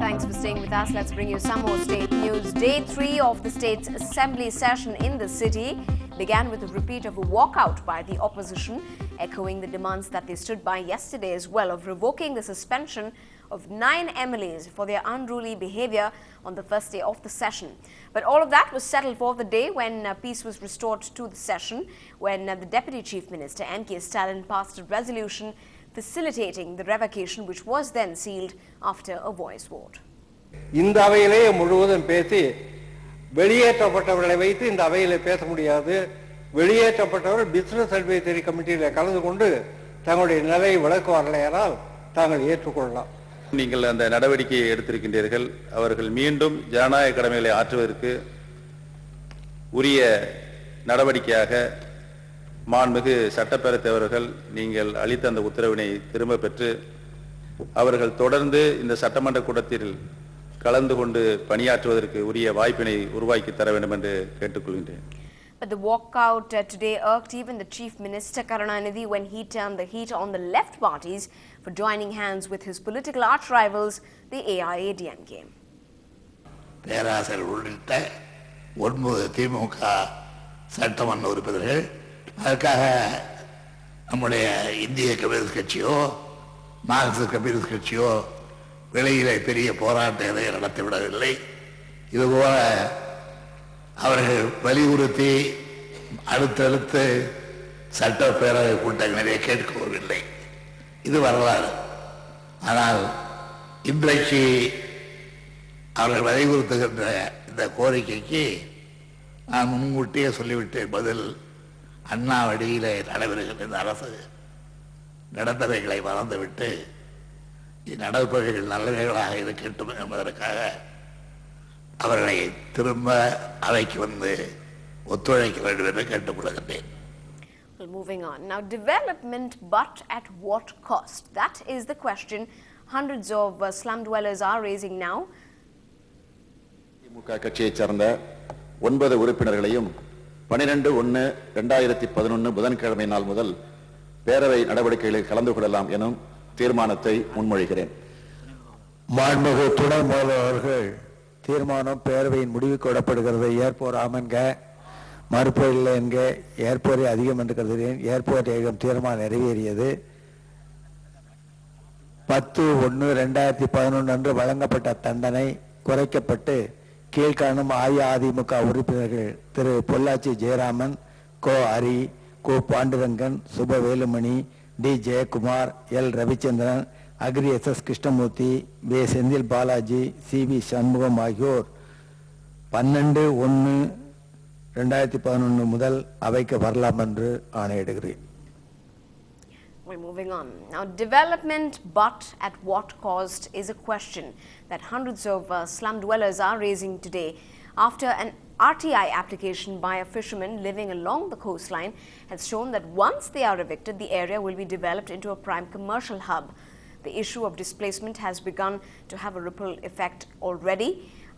Thanks for staying with us. Let's bring you some more state news. Day 3 of the state's assembly session in the city began with a repeat of a walkout by the opposition, echoing the demands that they stood by yesterday as well of revoking the suspension of 9 MLAs for their unruly behavior on the first day of the session. But all of that was settled for the day when peace was restored to the session, when the Deputy Chief Minister N.K. Stalin passed a resolution facilitating the revocation, which was then sealed after a voice vote. இந்த அவையிலே முழுவதும் பேசி வெளியேற்றப்பட்டவர்களை வைத்து இந்த அவையிலே பேச முடியாது. வெளியேற்றப்பட்டவர் business advisory கமிட்டியில கலந்து கொண்டு தங்களுடைய நிலையை விளக்குவார்களானால் தாங்கள் ஏற்றுக்கொள்ளலாம். நீங்கள் அந்த நடவடிக்கையை எடுத்திருக்கின்றீர்கள். அவர்கள் மீண்டும் ஜனநாயக கடமைகளை ஆற்றுவதற்கு உரிய நடவடிக்கையாக மாண்புமிகு சட்டப்பேரவைத் தலைவர்கள் நீங்கள் அளித்த அந்த உத்தரவினை திரும்ப பெற்று அவர்கள் தொடர்ந்து இந்த சட்டமன்ற கூட்டத்தில் கலந்து கொண்டு பணியாற்றுவதற்கு உரிய வாய்ப்பினை உருவாக்கி தர வேண்டும் என்று கேட்டுக்கொள்கின்றேன். But the walkout today irked even the Chief Minister Karunanidhi when he turned the heat on the left parties for joining hands with his political arch rivals, the AIADMK. பேராசர் உள்ளிட்ட 9 திமுக சட்டமன்ற உறுப்பினர்கள் அதற்காக நம்முடைய இந்திய கம்யூனிஸ்ட் கட்சியோ மார்க்சிஸ்ட் கம்யூனிஸ்ட் கட்சியோ வெளியிலே பெரிய போராட்டத்தை நடத்திவிடவில்லை. இதுபோல அவர்கள் வலியுறுத்தி அடுத்தடுத்து சட்டப்பேரவை கூட்டங்களிலே கேட்கவில்லை. இது வரலாறு. ஆனால் இன்றைக்கு அவர்கள் வலியுறுத்துகின்ற இந்த கோரிக்கைக்கு நான் முன்கூட்டியே சொல்லிவிட்டேன். பதில் அண்ணா வழியிலே நடைபெறுகின்ற இந்த அரசு நடந்தவைகளை மறந்துவிட்டு நடப்பவைகள் நல்லவைகளாக இருக்கட்டும் என்பதற்காக அவர்களை திரும்ப அவைக்கு வந்து ஒத்துழைக்க வேண்டும் என்று கேட்டுக்கொள்கின்றேன். Well, moving on. Now, development, but at what cost? That is the question hundreds of slum dwellers are raising now. திமுக கட்சியைச் சார்ந்த 9 உறுப்பினர்களையும் 12/1/2011 புதன்கிழமை நாள் முதல் பேரவை நடவடிக்கைகளில் கலந்து கொள்ளலாம் எனும் தீர்மானத்தை முன்மொழிகிறேன். மாண்புமிகு துணை முதல்வர் அவர்கள் தீர்மானம் பேரவையின் முடிவுக்கு விடப்படுகிறது. ஏற்போர் ஆமன்க, மறுப்போர் இல்லை என்க, ஏற்போரை அதிகம் என்று கருதுகிறேன். ஏற்போர் ஏகம் தீர்மானம் நிறைவேறியது. 10/1/2011 அன்று வழங்கப்பட்ட தண்டனை குறைக்கப்பட்டு கீழ்காணும் அஇஅதிமுக உறுப்பினர்கள் Thiru Pollachi Jayaraman, Ko Hari, Ko Pandurangan, Subavelumani, D Jayakumar, L Ravichandran, agri SS Krishnamurthy, Ve Senthil Balaji, CV Shanmugam ஆகியோர் 12/1/2011 முதல் அவைக்கு வரலாம் என்று ஆணையிடுகிறேன். We're moving on. Now, development, but at what cost, is a question that hundreds of slum dwellers are raising today after an RTI application by a fisherman living along the coastline has shown that once they are evicted, the area will be developed into a prime commercial hub. The issue of displacement has begun to have a ripple effect already.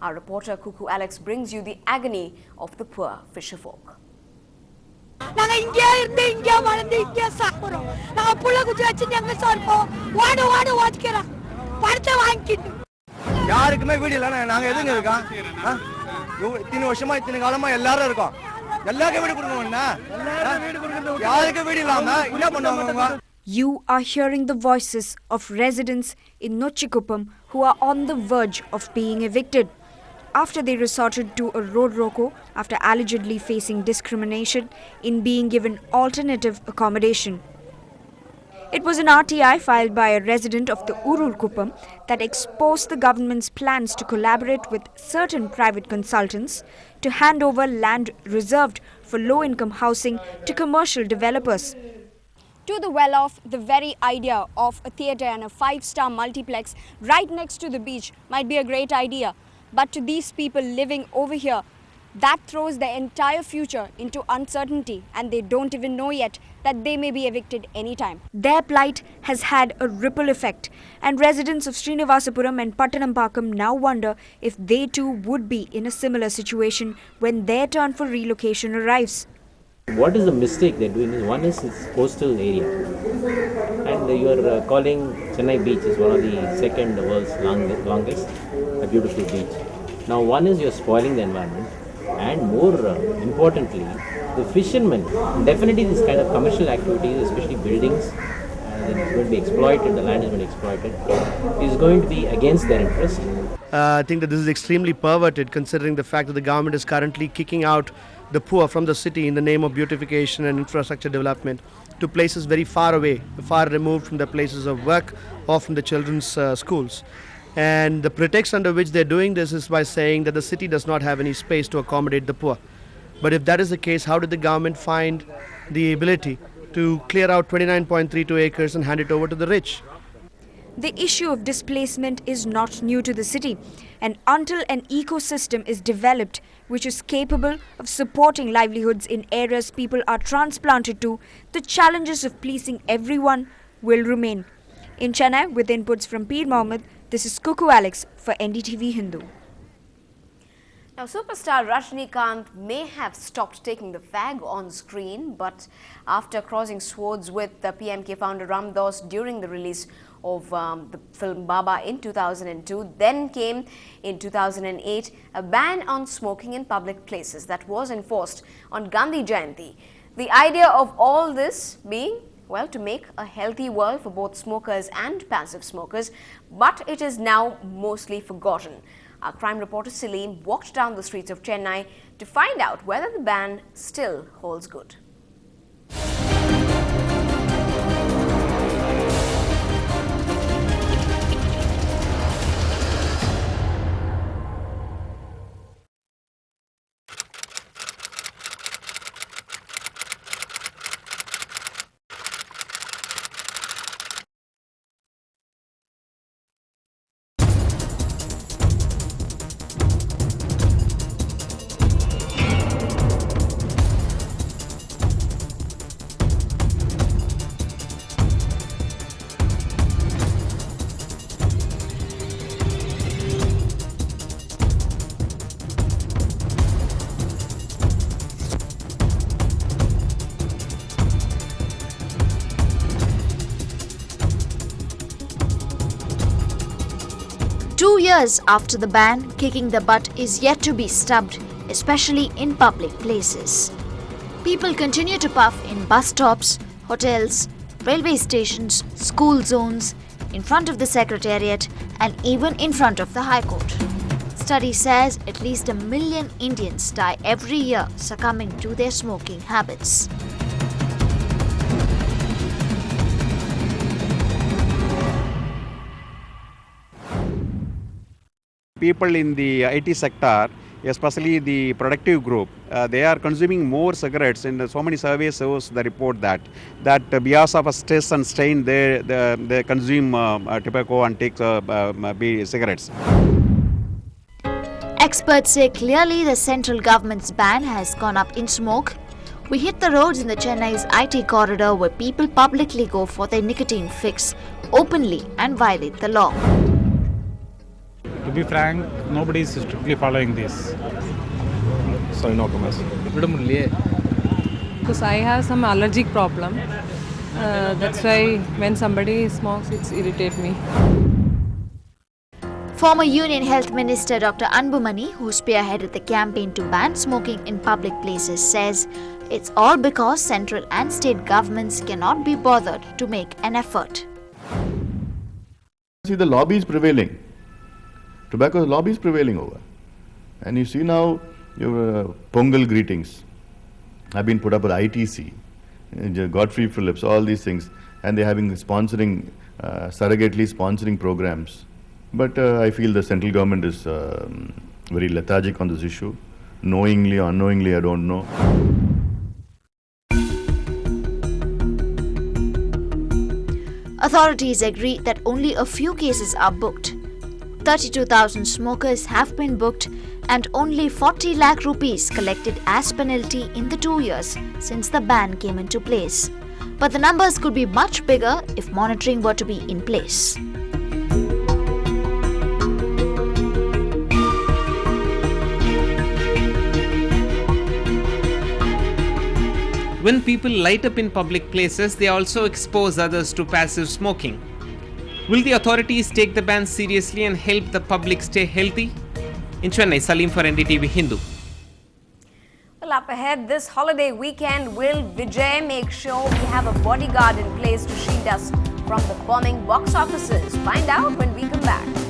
Our reporter Kuku Alex brings you the agony of the poor fisherfolk. யாருக்குமே வீடு இல்ல. நாங்க எதுங்க இருக்கோம்? இத்தனை வருஷமா இத்தனை காலமா எல்லாரும் இருக்கோம். எல்லாருக்கும் வீடு கொடுக்கணும்னா யாருக்கு வீடு இல்லாம என்ன பண்ணுவாங்க? You are hearing the voices of residents in Nochikuppam who are on the verge of being evicted after they resorted to a road roko after allegedly facing discrimination in being given alternative accommodation. It was an RTI filed by a resident of the Urul Kuppam that exposed the government's plans to collaborate with certain private consultants to hand over land reserved for low-income housing to commercial developers. To the well-off, the very idea of a theatre and a 5-star multiplex right next to the beach might be a great idea. But to these people living over here, that throws their entire future into uncertainty, and they don't even know yet that they may be evicted anytime. Their plight has had a ripple effect, and residents of Srinivasapuram and Pattanampakkam now wonder if they too would be in a similar situation when their turn for relocation arrives. What is the mistake they're doing is, one is it's coastal area, and you're calling Chennai beach is one of the second world's longest, a beautiful beach. Now one is you're spoiling the environment, and more importantly, the fishermen, definitely this kind of commercial activities, especially buildings, it's going to be exploited, the land is going to be exploited, is going to be against their interest. I think that this is extremely perverted, considering the fact that the government is currently kicking out the poor from the city in the name of beautification and infrastructure development to places very far away, far removed from the places of work or from the children's schools. And the pretext under which they're doing this is by saying that the city does not have any space to accommodate the poor. But if that is the case, how did the government find the ability to clear out 29.32 acres and hand it over to the rich? The issue of displacement is not new to the city, and until an ecosystem is developed which is capable of supporting livelihoods in areas people are transplanted to, the challenges of pleasing everyone will remain. In Chennai, with inputs from Peer Mohammed, this is Kuku Alex for NDTV Hindu. Now, superstar Rajinikanth may have stopped taking the fag on screen, but after crossing swords with the PMK founder Ram Dass during the release of the film Baba in 2002, then came in 2008 a ban on smoking in public places that was enforced on Gandhi Jayanti. The idea of all this being, well, to make a healthy world for both smokers and passive smokers, but it is now mostly forgotten. Our crime reporter Salim walked down the streets of Chennai to find out whether the ban still holds good. 2 years after the ban, kicking the butt is yet to be stopped, especially in public places. People continue to puff in bus stops, hotels, railway stations, school zones, in front of the Secretariat and even in front of the High Court. Study says at least 1 million Indians die every year succumbing to their smoking habits. People in the IT sector, especially the productive group, they are consuming more cigarettes, and so many surveys shows the report that because of stress and strain, they consume tobacco and take cigarettes. Experts say clearly the central government's ban has gone up in smoke. We hit the roads in the Chennai's IT corridor where people publicly go for their nicotine fix openly and violate the law. To be frank, nobody is strictly following this. So no comments. Because I have some allergic problem. That's why when somebody smokes, it irritates me. Former Union Health Minister Dr. Anbumani, who spearheaded the campaign to ban smoking in public places, says it's all because central and state governments cannot be bothered to make an effort. See, the lobby is prevailing. Tobacco lobby is prevailing over. And you see now your Pongal greetings have been put up at ITC, Godfrey Phillips, all these things, and they're having surrogately sponsoring programs. But I feel the central government is very lethargic on this issue. Knowingly or unknowingly, I don't know. Authorities agree that only a few cases are booked. 32,000 smokers have been booked and only 40 lakh rupees collected as penalty in the 2 years since the ban came into place. But the numbers could be much bigger if monitoring were to be in place. when people light up in public places, they also expose others to passive smoking. Will the authorities take the ban seriously and help the public stay healthy? In Chennai, Salim for NDTV Hindu. Well, up ahead this holiday weekend, will Vijay make sure we have a bodyguard in place to shield us from the bombing box offices? Find out when we come back.